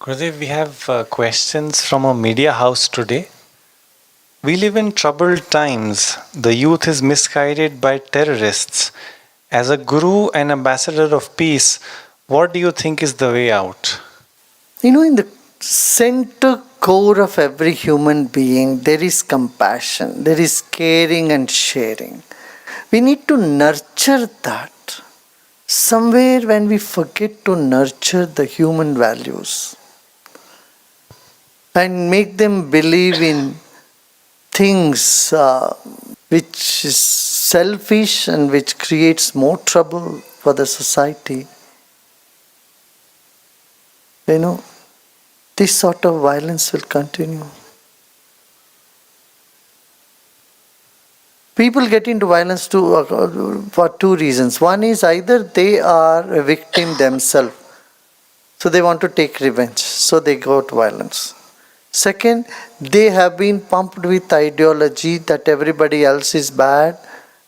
Gurudev, we have questions from a media house today. We live in troubled times. The youth is misguided by terrorists. As a guru and ambassador of peace, what do you think is the way out? In the center core of every human being, there is compassion, there is caring and sharing. We need to nurture that. Somewhere, when we forget to nurture the human values and make them believe in things which is selfish and which creates more trouble for the society, this sort of violence will continue. People get into violence for two reasons. One is either they are a victim themselves, so they want to take revenge, so they go to violence. Second, they have been pumped with ideology that everybody else is bad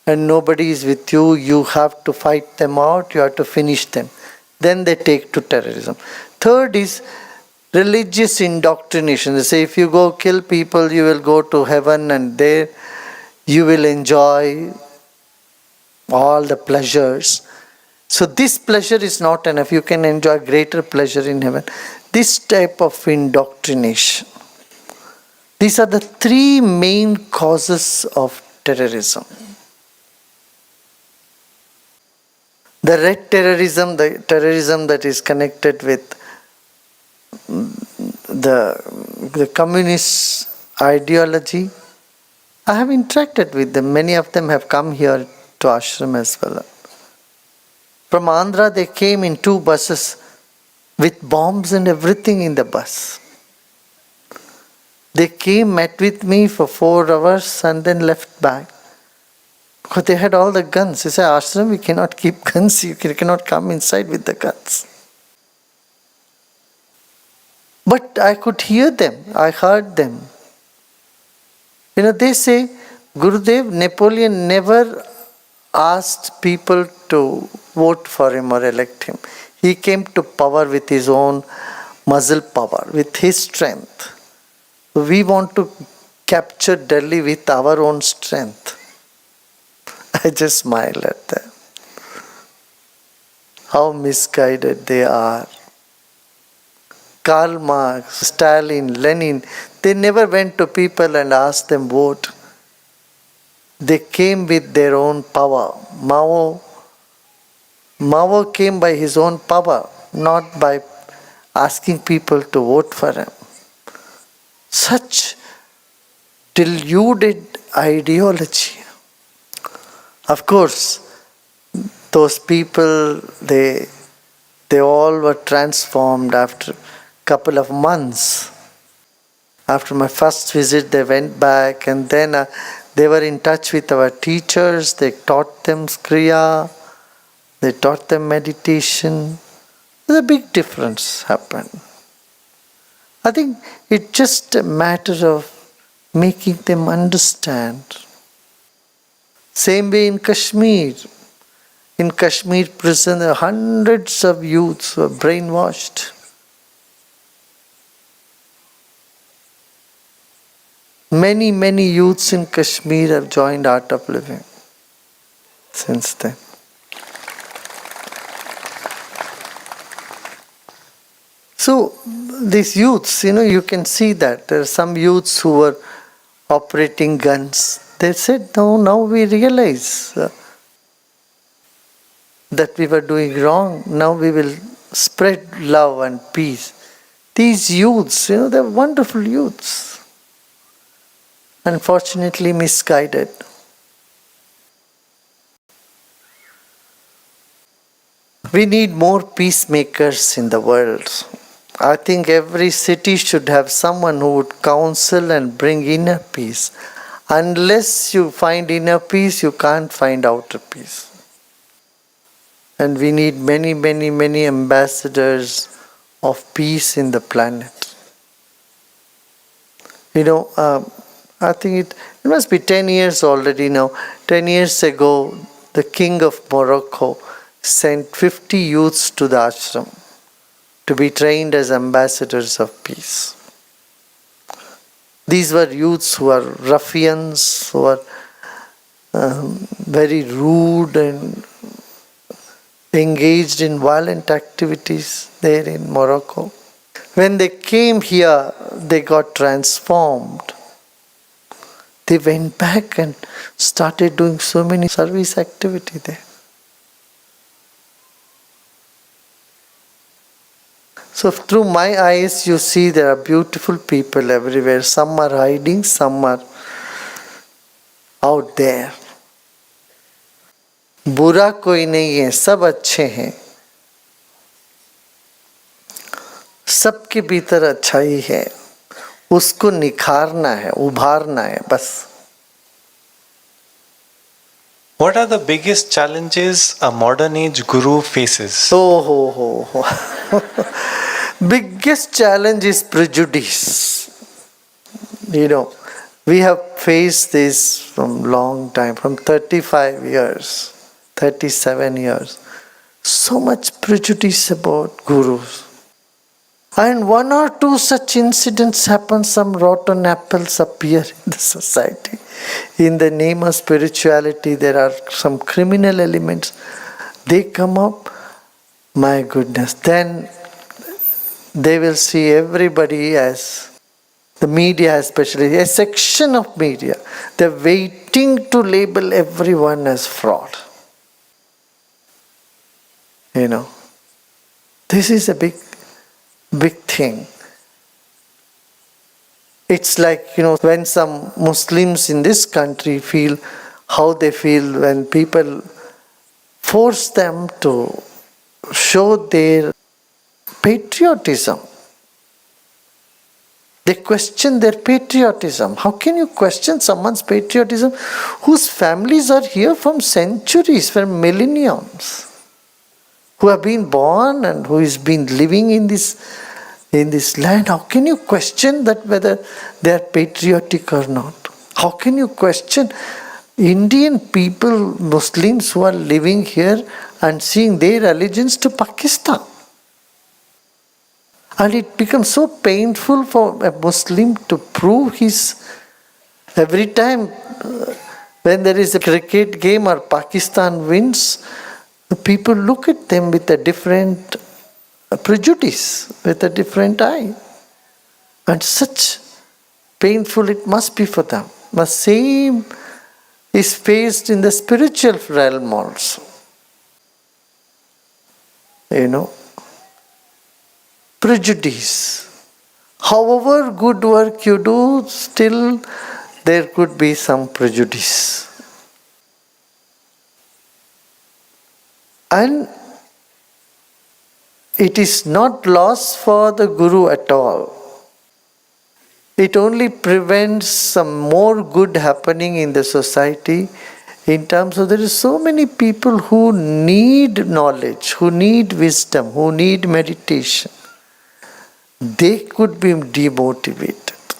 and nobody is with you. You have to fight them out, you have to finish them. Then they take to terrorism. Third is religious indoctrination. They say if you go kill people, you will go to heaven and there you will enjoy all the pleasures. So this pleasure is not enough. You can enjoy greater pleasure in heaven. This type of indoctrination. These are the three main causes of terrorism. The red terrorism, the terrorism that is connected with the communist ideology. I have interacted with them. Many of them have come here to ashram as well. From Andhra, they came in 2 buses with bombs and everything in the bus. They came, met with me for 4 hours and then left back. Because they had all the guns. They said, ashram, we cannot keep guns. You cannot come inside with the guns. But I could hear them. I heard them. They say, Gurudev, Napoleon never asked people to vote for him or elect him. He came to power with his own muscle power, with his strength. We want to capture Delhi with our own strength. I just smile at them. How misguided they are. Karl Marx, Stalin, Lenin, they never went to people and asked them vote. They came with their own power. Mao came by his own power, not by asking people to vote for him. Such deluded ideology. Of course, those people, they all were transformed after couple of months. After my first visit, they went back and then they were in touch with our teachers. They taught them Kriya. They taught them meditation. There's a big difference happened. I think it's just a matter of making them understand. Same way in Kashmir. In Kashmir prison, there are hundreds of youths who are brainwashed. Many, many youths in Kashmir have joined Art of Living since then. So, these youths, you can see that there are some youths who were operating guns. They said, no, now we realize that we were doing wrong. Now we will spread love and peace. These youths, they're wonderful youths. Unfortunately misguided. We need more peacemakers in the world. I think every city should have someone who would counsel and bring inner peace. Unless you find inner peace, you can't find outer peace. And we need many, many, many ambassadors of peace in the planet. I think it must be 10 years already now. 10 years ago, the king of Morocco sent 50 youths to the ashram to be trained as ambassadors of peace. These were youths who were ruffians, who were very rude and engaged in violent activities there in Morocco. When they came here, they got transformed. They went back and started doing so many service activity there. So through my eyes, you see there are beautiful people everywhere. Some are hiding, some are out there. बुरा कोई नहीं है, सब अच्छे हैं. सबके भीतर अच्छाई है, उसको निखारना है, उभारना है, बस. What are the biggest challenges a modern age guru faces? Oh. Biggest challenge is prejudice. We have faced this from long time, from 35 years, 37 years. So much prejudice about gurus. And one or two such incidents happen, some rotten apples appear in the society. In the name of spirituality, there are some criminal elements. They come up, my goodness. Then they will see everybody as, the media especially, a section of media. They're waiting to label everyone as fraud. This is a big thing. It's like, when some Muslims in this country feel how they feel when people force them to show their patriotism. They question their patriotism. How can you question someone's patriotism whose families are here from centuries, from millenniums, who have been born and who has been living in this land? How can you question that whether they are patriotic or not? How can you question Indian people, Muslims who are living here and seeing their allegiance to Pakistan? And it becomes so painful for a Muslim to prove every time when there is a cricket game or Pakistan wins, the people look at them with a different prejudice, with a different eye. And such painful it must be for them. The same is faced in the spiritual realm also. Prejudice. However good work you do, still there could be some prejudice. And it is not loss for the guru at all. It only prevents some more good happening in the society, in terms of there is so many people who need knowledge, who need wisdom, who need meditation. They could be demotivated.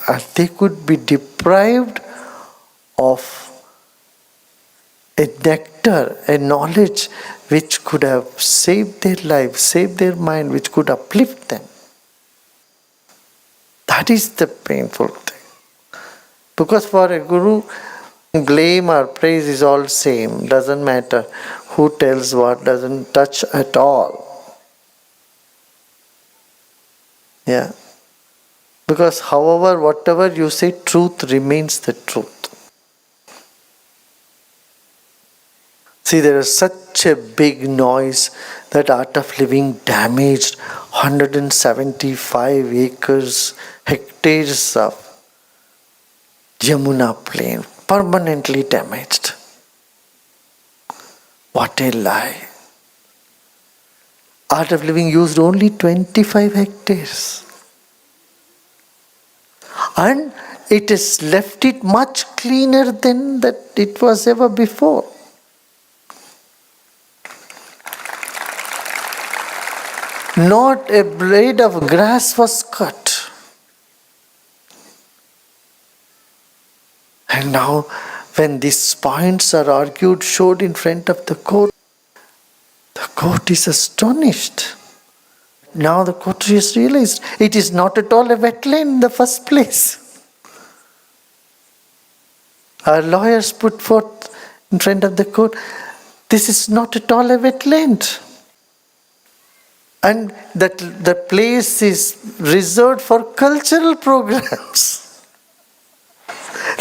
And they could be deprived of a nectar, a knowledge which could have saved their life, saved their mind, which could uplift them. That is the painful thing. Because for a guru, blame or praise is all same. Doesn't matter who tells what, doesn't touch at all. Yeah. Because however, whatever you say, truth remains the truth. See, there is such a big noise that Art of Living damaged 175 acres, hectares of Yamuna plain, permanently damaged. What a lie. Art of Living used only 25 hectares. And it has left it much cleaner than that it was ever before. Not a blade of grass was cut. And now, when these points are argued, showed in front of the court is astonished. Now the court has realized it is not at all a wetland in the first place. Our lawyers put forth in front of the court, this is not at all a wetland. And that the place is reserved for cultural programs.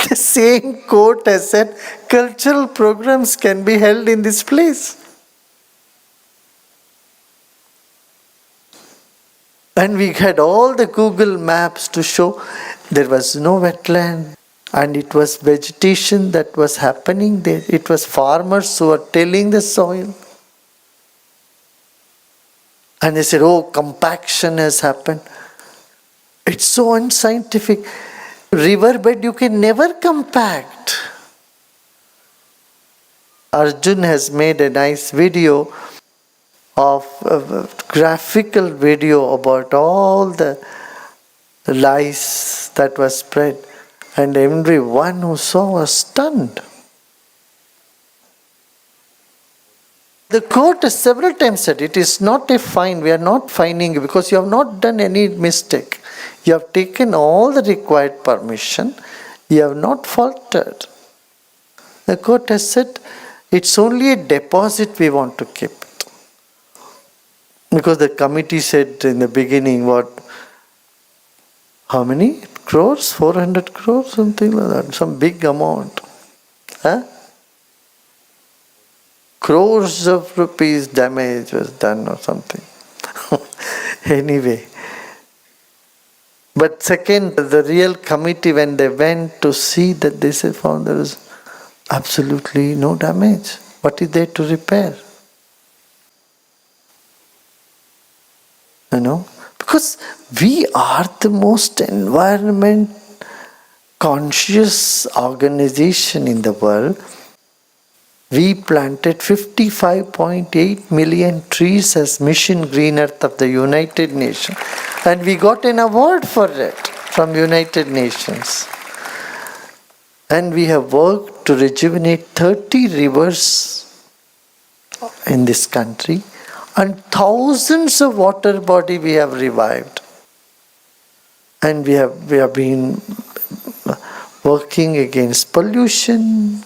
The same court has said cultural programs can be held in this place. And we had all the Google maps to show there was no wetland and it was vegetation that was happening there. It was farmers who were tilling the soil. And they said, oh, compaction has happened. It's so unscientific. Riverbed you can never compact. Arjun has made a nice video of a graphical video about all the lies that was spread, and everyone who saw was stunned. The court has several times said it is not a fine, we are not fining you because you have not done any mistake. You have taken all the required permission, you have not faltered. The court has said it's only a deposit we want to keep. Because the committee said in the beginning, how many crores? 400 crores, something like that, some big amount. Huh? Crores of rupees damage was done or something. Anyway. But second, the real committee, when they went to see that, they found there is absolutely no damage. What is there to repair? Because we are the most environment conscious organization in the world. We planted 55.8 million trees as Mission Green Earth of the United Nations. And we got an award for it from United Nations. And we have worked to rejuvenate 30 rivers in this country. And thousands of water body we have revived. And we have been working against pollution.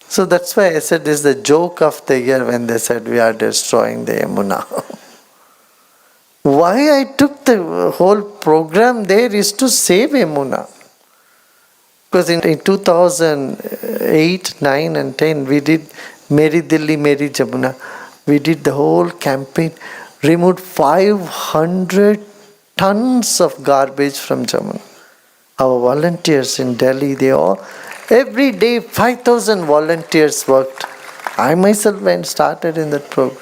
So that's why I said this is the joke of the year when they said we are destroying the Yamuna. Why I took the whole program there is to save Yamuna. Because in 2008, 9 and 10 we did Meri Delhi, Meri Jamuna. We did the whole campaign, removed 500 tons of garbage from Jamuna. Our volunteers in Delhi, every day 5,000 volunteers worked. I myself went started in that program.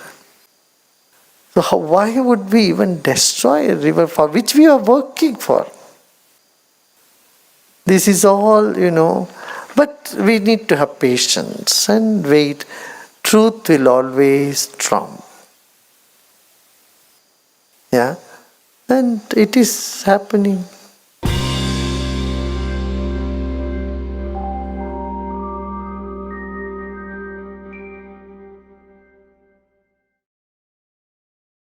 So why would we even destroy a river for which we are working for? This is all, but we need to have patience and wait. Truth will always trump. Yeah? And it is happening.